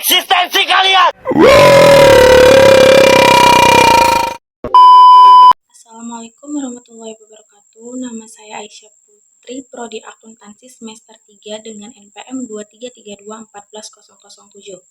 eksistensi kalian. Assalamualaikum warahmatullahi wabarakatuh. Nama saya Aisyah Putri, Prodi Akuntansi semester 3 dengan NPM 233214007.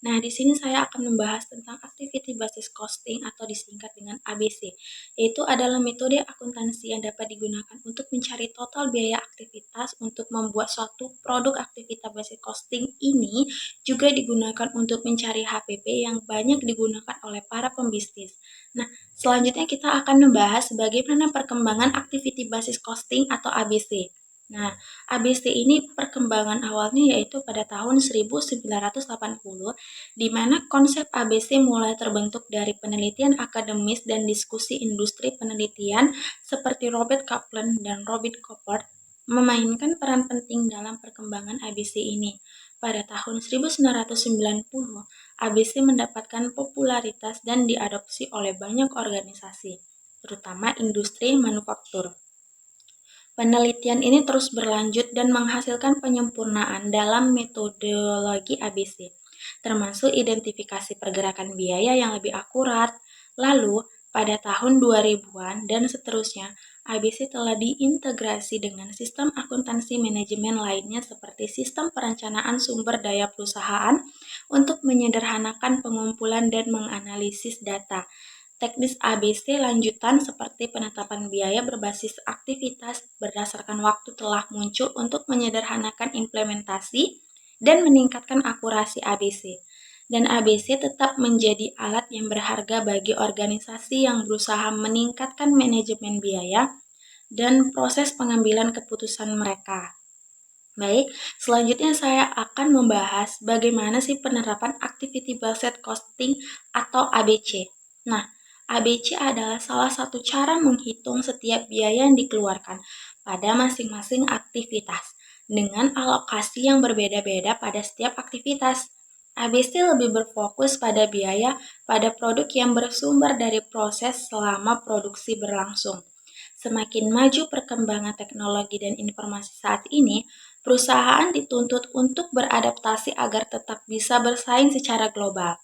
Nah, di sini saya akan membahas tentang activity basis costing atau disingkat dengan ABC, yaitu adalah metode akuntansi yang dapat digunakan untuk mencari total biaya aktivitas untuk membuat suatu produk. Activity basis costing ini juga digunakan untuk mencari HPP yang banyak digunakan oleh para pembisnis. Nah, selanjutnya kita akan membahas bagaimana perkembangan activity basis costing atau ABC. Nah, ABC ini perkembangan awalnya yaitu pada tahun 1980, di mana konsep ABC mulai terbentuk dari penelitian akademis dan diskusi industri penelitian seperti Robert Kaplan dan Robert Coppard memainkan peran penting dalam perkembangan ABC ini. Pada tahun 1990, ABC mendapatkan popularitas dan diadopsi oleh banyak organisasi, terutama industri manufaktur. Penelitian ini terus berlanjut dan menghasilkan penyempurnaan dalam metodologi ABC, termasuk identifikasi pergerakan biaya yang lebih akurat. Lalu, pada tahun 2000-an dan seterusnya, ABC telah diintegrasi dengan sistem akuntansi manajemen lainnya seperti sistem perencanaan sumber daya perusahaan untuk menyederhanakan pengumpulan dan menganalisis data. Teknis ABC lanjutan seperti penetapan biaya berbasis aktivitas berdasarkan waktu telah muncul untuk menyederhanakan implementasi dan meningkatkan akurasi ABC. Dan ABC tetap menjadi alat yang berharga bagi organisasi yang berusaha meningkatkan manajemen biaya dan proses pengambilan keputusan mereka. Baik, selanjutnya saya akan membahas bagaimana sih penerapan activity based costing atau ABC. Nah, ABC adalah salah satu cara menghitung setiap biaya yang dikeluarkan pada masing-masing aktivitas dengan alokasi yang berbeda-beda pada setiap aktivitas. ABC lebih berfokus pada biaya pada produk yang bersumber dari proses selama produksi berlangsung. Semakin maju perkembangan teknologi dan informasi saat ini, perusahaan dituntut untuk beradaptasi agar tetap bisa bersaing secara global.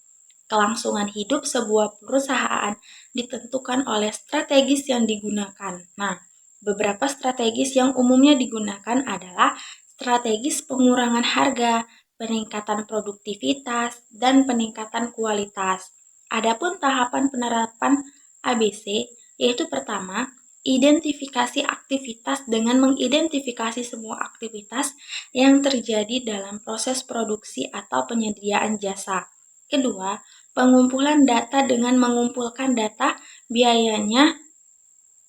Kelangsungan hidup sebuah perusahaan ditentukan oleh strategis yang digunakan. Nah, beberapa strategis yang umumnya digunakan adalah strategis pengurangan harga, peningkatan produktivitas, dan peningkatan kualitas. Adapun tahapan penerapan ABC, yaitu pertama, identifikasi aktivitas dengan mengidentifikasi semua aktivitas yang terjadi dalam proses produksi atau penyediaan jasa. Kedua, pengumpulan data dengan mengumpulkan data biayanya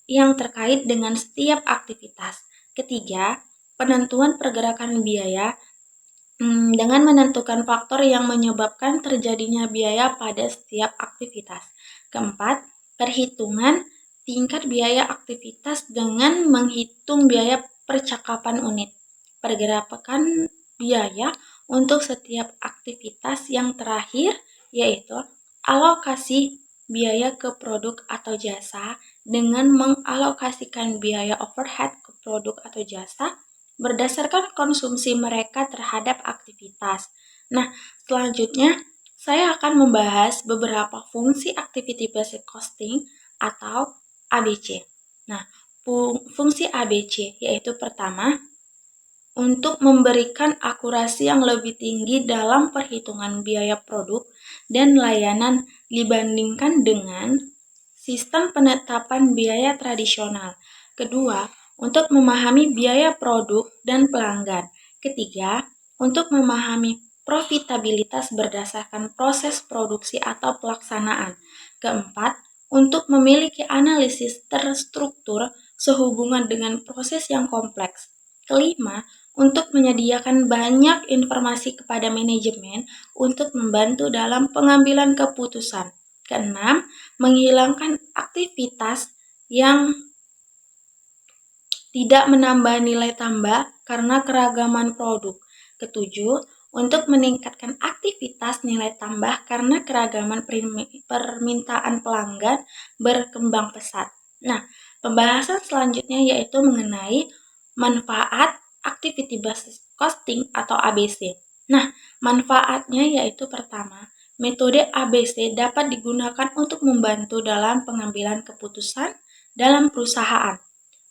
yang terkait dengan setiap aktivitas. Ketiga, penentuan pergerakan biaya dengan menentukan faktor yang menyebabkan terjadinya biaya pada setiap aktivitas. Keempat, perhitungan tingkat biaya aktivitas dengan menghitung biaya percakapan unit. Pergerakan biaya untuk setiap aktivitas. Yang terakhir yaitu alokasi biaya ke produk atau jasa dengan mengalokasikan biaya overhead ke produk atau jasa berdasarkan konsumsi mereka terhadap aktivitas. Nah, selanjutnya saya akan membahas beberapa fungsi activity based costing atau ABC. Nah, fungsi ABC yaitu pertama, untuk memberikan akurasi yang lebih tinggi dalam perhitungan biaya produk dan layanan dibandingkan dengan sistem penetapan biaya tradisional. Kedua, untuk memahami biaya produk dan pelanggan. Ketiga, untuk memahami profitabilitas berdasarkan proses produksi atau pelaksanaan. Keempat, untuk memiliki analisis terstruktur sehubungan dengan proses yang kompleks. Kelima, untuk menyediakan banyak informasi kepada manajemen untuk membantu dalam pengambilan keputusan. Keenam, menghilangkan aktivitas yang tidak menambah nilai tambah karena keragaman produk. Ketujuh, untuk meningkatkan aktivitas nilai tambah karena keragaman permintaan pelanggan berkembang pesat. Nah, pembahasan selanjutnya yaitu mengenai manfaat activity based costing atau ABC. Nah, Manfaatnya yaitu pertama, metode ABC dapat digunakan untuk membantu dalam pengambilan keputusan dalam perusahaan.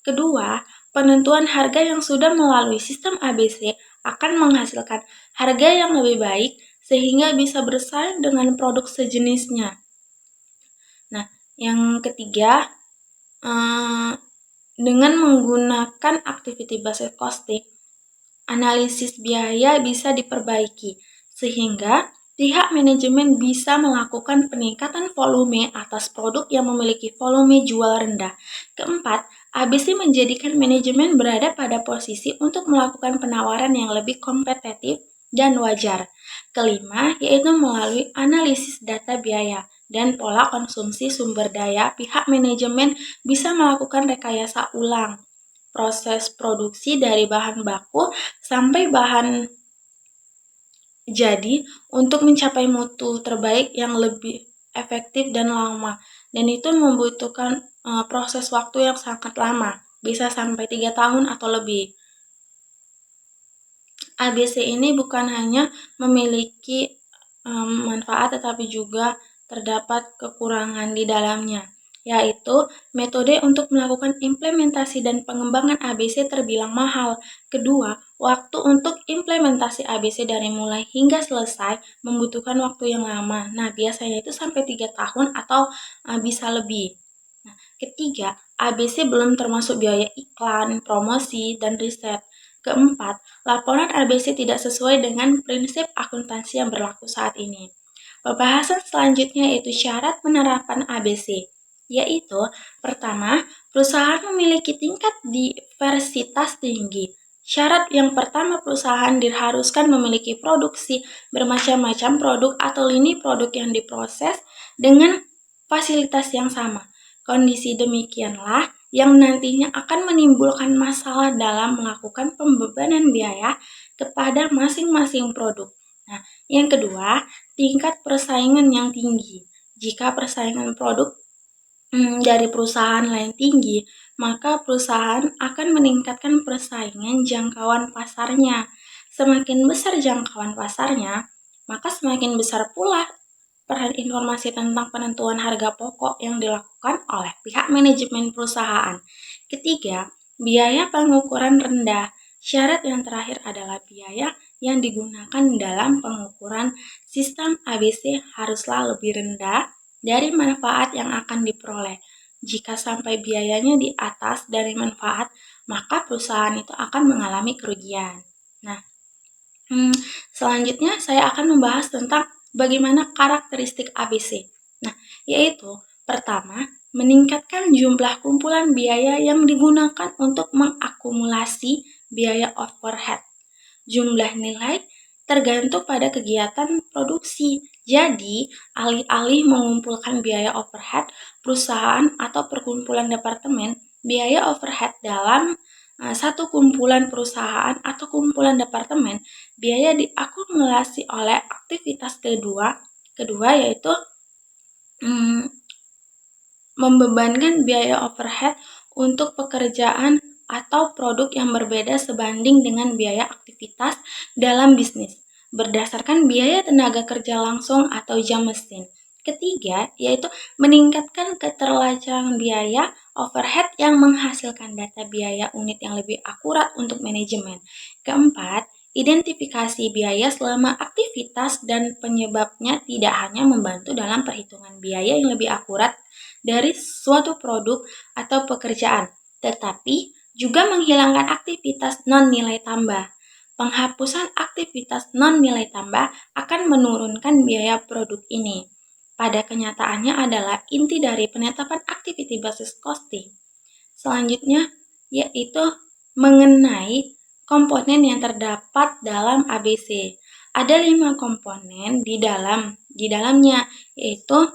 Kedua, penentuan harga yang sudah melalui sistem ABC akan menghasilkan harga yang lebih baik sehingga bisa bersaing dengan produk sejenisnya. Nah, yang ketiga, dengan menggunakan activity based costing, analisis biaya bisa diperbaiki sehingga pihak manajemen bisa melakukan peningkatan volume atas produk yang memiliki volume jual rendah. Keempat, ABC menjadikan manajemen berada pada posisi untuk melakukan penawaran yang lebih kompetitif dan wajar. Kelima, yaitu melalui analisis data biaya dan pola konsumsi sumber daya, pihak manajemen bisa melakukan rekayasa ulang proses produksi dari bahan baku sampai bahan jadi untuk mencapai mutu terbaik yang lebih efektif dan lama. Dan itu membutuhkan proses waktu yang sangat lama, bisa sampai 3 tahun atau lebih. ABC ini bukan hanya memiliki manfaat tetapi juga terdapat kekurangan di dalamnya, yaitu metode untuk melakukan implementasi dan pengembangan ABC terbilang mahal. Kedua, waktu untuk implementasi ABC dari mulai hingga selesai membutuhkan waktu yang lama. Nah, biasanya itu sampai 3 tahun atau bisa lebih. Nah, ketiga, ABC belum termasuk biaya iklan, promosi, dan riset. Keempat, laporan ABC tidak sesuai dengan prinsip akuntansi yang berlaku saat ini. Pembahasan selanjutnya yaitu syarat penerapan ABC, yaitu pertama, perusahaan memiliki tingkat diversitas tinggi. Syarat yang pertama, perusahaan diharuskan memiliki produksi bermacam-macam produk atau lini produk yang diproses dengan fasilitas yang sama. Kondisi demikianlah yang nantinya akan menimbulkan masalah dalam melakukan pembebanan biaya kepada masing-masing produk. Nah, yang kedua, tingkat persaingan yang tinggi. Jika persaingan produk dari perusahaan lain tinggi, maka perusahaan akan meningkatkan persaingan jangkauan pasarnya. Semakin besar jangkauan pasarnya, maka semakin besar pula peran informasi tentang penentuan harga pokok yang dilakukan oleh pihak manajemen perusahaan. Ketiga, biaya pengukuran rendah. Syarat yang terakhir adalah biaya yang digunakan dalam pengukuran sistem ABC haruslah lebih rendah dari manfaat yang akan diperoleh. Jika sampai biayanya di atas dari manfaat, maka perusahaan itu akan mengalami kerugian. Nah, selanjutnya saya akan membahas tentang bagaimana karakteristik ABC. Nah, yaitu pertama, meningkatkan jumlah kumpulan biaya yang digunakan untuk mengakumulasi biaya overhead. Jumlah nilai tergantung pada kegiatan produksi. Jadi, alih-alih mengumpulkan biaya overhead perusahaan atau perkumpulan departemen, biaya overhead dalam satu kumpulan perusahaan atau kumpulan departemen, biaya diakumulasi oleh aktivitas kedua yaitu membebankan biaya overhead untuk pekerjaan atau produk yang berbeda sebanding dengan biaya aktivitas dalam bisnis berdasarkan biaya tenaga kerja langsung atau jam mesin. Ketiga, yaitu meningkatkan keterlacaan biaya overhead yang menghasilkan data biaya unit yang lebih akurat untuk manajemen. Keempat, identifikasi biaya selama aktivitas dan penyebabnya tidak hanya membantu dalam perhitungan biaya yang lebih akurat dari suatu produk atau pekerjaan, tetapi juga menghilangkan aktivitas non-nilai tambah. Penghapusan aktivitas non-nilai tambah akan menurunkan biaya produk ini. Pada kenyataannya adalah inti dari penetapan activity basis costing. Selanjutnya yaitu mengenai komponen yang terdapat dalam ABC. Ada 5 komponen di dalamnya, yaitu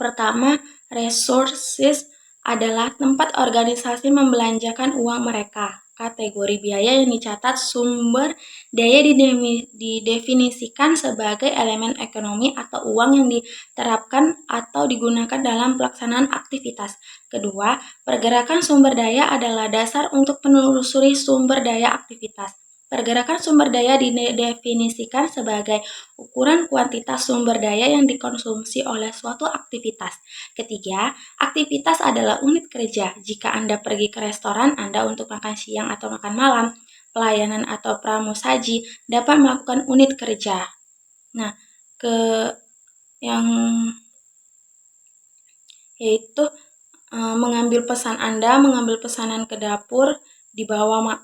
pertama, resources adalah tempat organisasi membelanjakan uang mereka. Kategori biaya yang dicatat sumber daya didefinisikan sebagai elemen ekonomi atau uang yang diterapkan atau digunakan dalam pelaksanaan aktivitas. Kedua, pergerakan sumber daya adalah dasar untuk menelusuri sumber daya aktivitas. Pergerakan sumber daya didefinisikan sebagai ukuran kuantitas sumber daya yang dikonsumsi oleh suatu aktivitas. Ketiga, aktivitas adalah unit kerja. Jika Anda pergi ke restoran Anda untuk makan siang atau makan malam, pelayanan atau pramusaji dapat melakukan unit kerja. Nah, ke yang yaitu mengambil pesanan ke dapur, dibawa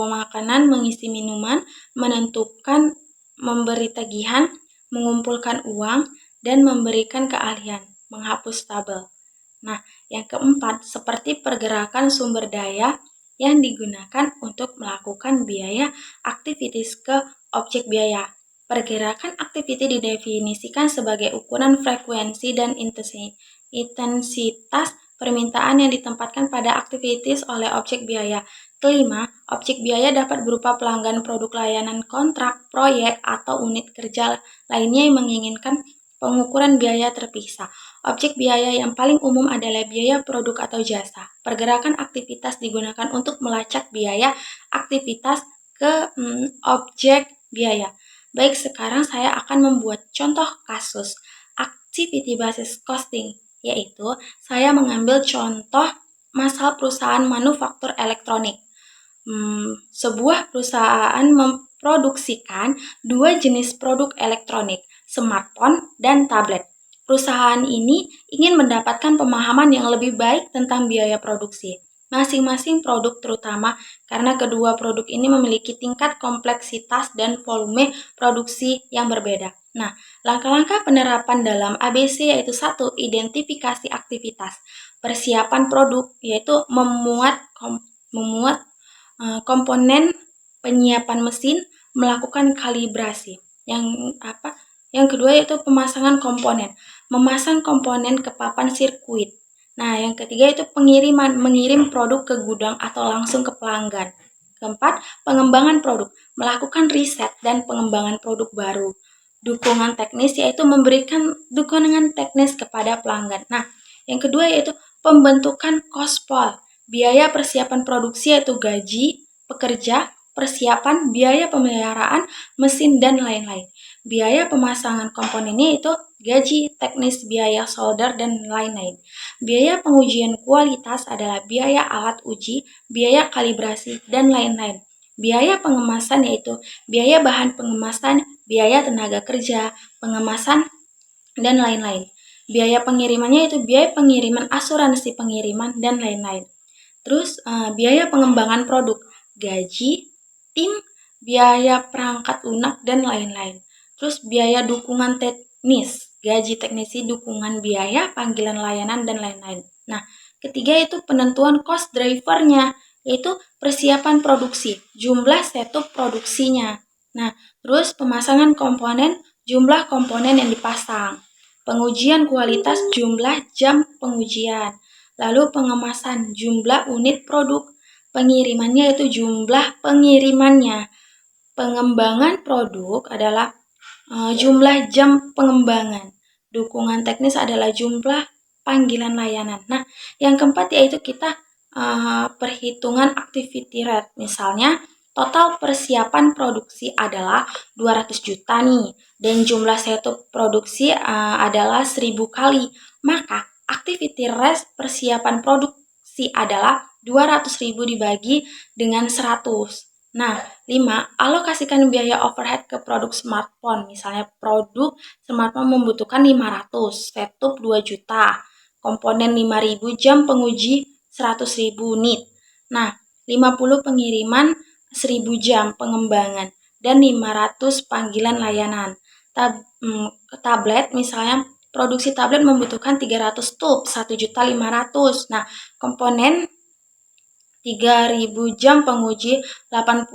makanan, mengisi minuman, menentukan, memberi tagihan, mengumpulkan uang, dan memberikan keahlian, menghapus tabel. Nah, yang keempat, seperti pergerakan sumber daya yang digunakan untuk melakukan biaya aktivitas ke objek biaya. Pergerakan aktiviti didefinisikan sebagai ukuran frekuensi dan intensitas permintaan yang ditempatkan pada aktivitas oleh objek biaya. Kelima, objek biaya dapat berupa pelanggan produk layanan kontrak, proyek, atau unit kerja lainnya yang menginginkan pengukuran biaya terpisah. Objek biaya yang paling umum adalah biaya produk atau jasa. Pergerakan aktivitas digunakan untuk melacak biaya aktivitas ke objek biaya. Baik, sekarang saya akan membuat contoh kasus activity basis costing, yaitu saya mengambil contoh masalah perusahaan manufaktur elektronik. Sebuah perusahaan memproduksikan dua jenis produk elektronik, smartphone dan tablet. Perusahaan ini ingin mendapatkan pemahaman yang lebih baik tentang biaya produksi masing-masing produk, terutama karena kedua produk ini memiliki tingkat kompleksitas dan volume produksi yang berbeda. Nah, langkah-langkah penerapan dalam ABC yaitu 1. Identifikasi aktivitas. Persiapan produk yaitu memuat komponen, penyiapan mesin, melakukan kalibrasi. Yang kedua yaitu pemasangan komponen. Memasang komponen ke papan sirkuit. Nah, yang ketiga itu pengiriman, mengirim produk ke gudang atau langsung ke pelanggan. Keempat, pengembangan produk, melakukan riset dan pengembangan produk baru. Dukungan teknis yaitu memberikan dukungan teknis kepada pelanggan. Nah, yang kedua yaitu pembentukan kospol, biaya persiapan produksi yaitu gaji pekerja, persiapan, biaya pemeliharaan, mesin, dan lain-lain. Biaya pemasangan komponennya itu gaji teknis, biaya solder, dan lain-lain. Biaya pengujian kualitas adalah biaya alat uji, biaya kalibrasi, dan lain-lain. Biaya pengemasan yaitu biaya bahan pengemasan, biaya tenaga kerja, pengemasan, dan lain-lain. Biaya pengirimannya itu biaya pengiriman, asuransi pengiriman, dan lain-lain. Terus biaya pengembangan produk, gaji, tim, biaya perangkat lunak, dan lain-lain. Terus biaya dukungan teknis, gaji teknisi, dukungan biaya, panggilan layanan, dan lain-lain. Nah, ketiga itu penentuan cost drivernya, yaitu persiapan produksi, jumlah setup produksinya. Nah, terus pemasangan komponen, jumlah komponen yang dipasang. Pengujian kualitas, jumlah jam pengujian. Lalu pengemasan, jumlah unit produk. Pengirimannya itu jumlah pengirimannya. Pengembangan produk adalah jumlah jam pengembangan. Dukungan teknis adalah jumlah panggilan layanan. Nah, yang keempat yaitu kita perhitungan activity rate. Misalnya, total persiapan produksi adalah 200 juta nih, dan jumlah setup produksi adalah 1000 kali. Maka, activity rate persiapan produksi adalah 200.000 dibagi dengan 100. Nah, 5. Alokasikan biaya overhead ke produk smartphone. Misalnya produk smartphone membutuhkan 500, setup 2 juta, komponen 5.000, jam penguji 100.000 unit. Nah, 50 pengiriman, 1.000 jam pengembangan, dan 500 panggilan layanan. Tablet misalnya produksi tablet membutuhkan 300 tub, 1.500.000. Nah, komponen 3.000 jam penguji, 80.000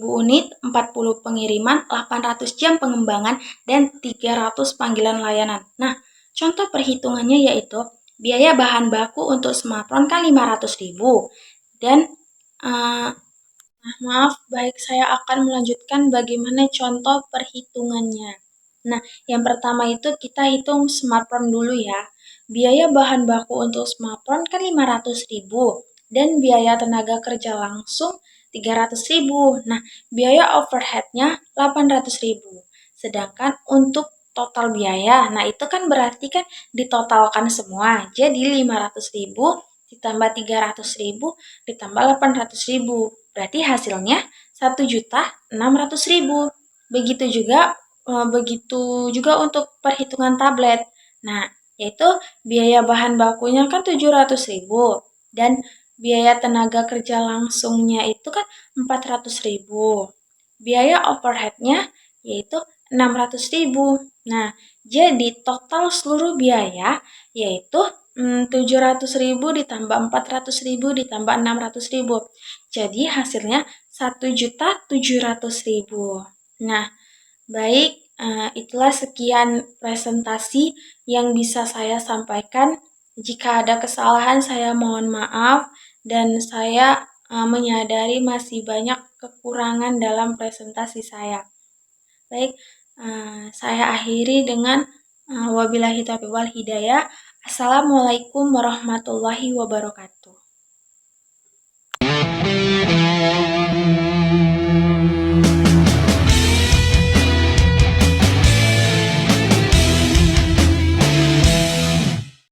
unit, 40 pengiriman, 800 jam pengembangan, dan 300 panggilan layanan. Nah, contoh perhitungannya yaitu biaya bahan baku untuk smartphone kan 500.000 dan baik, saya akan melanjutkan bagaimana contoh perhitungannya. Nah, yang pertama itu kita hitung smartphone dulu ya. Biaya bahan baku untuk smartphone kan 500.000 dan biaya tenaga kerja langsung 300.000. Nah, biaya overhead-nya 800.000. Sedangkan untuk total biaya, nah itu kan berarti kan ditotalkan semua. Jadi 500.000 ditambah 300.000 ditambah 800.000. Berarti hasilnya 1.600.000. Begitu juga untuk perhitungan tablet. Nah, yaitu biaya bahan bakunya kan 700.000 dan biaya tenaga kerja langsungnya itu kan 400.000. Biaya overheadnya yaitu 600.000. Nah, jadi total seluruh biaya yaitu 700.000 ditambah 400.000 ditambah 600.000. Jadi hasilnya 1.700.000. Nah, baik, itulah sekian presentasi yang bisa saya sampaikan. Jika ada kesalahan, saya mohon maaf, dan saya menyadari masih banyak kekurangan dalam presentasi saya. Baik, saya akhiri dengan wabillahi taufiq wal hidayah. Assalamualaikum warahmatullahi wabarakatuh.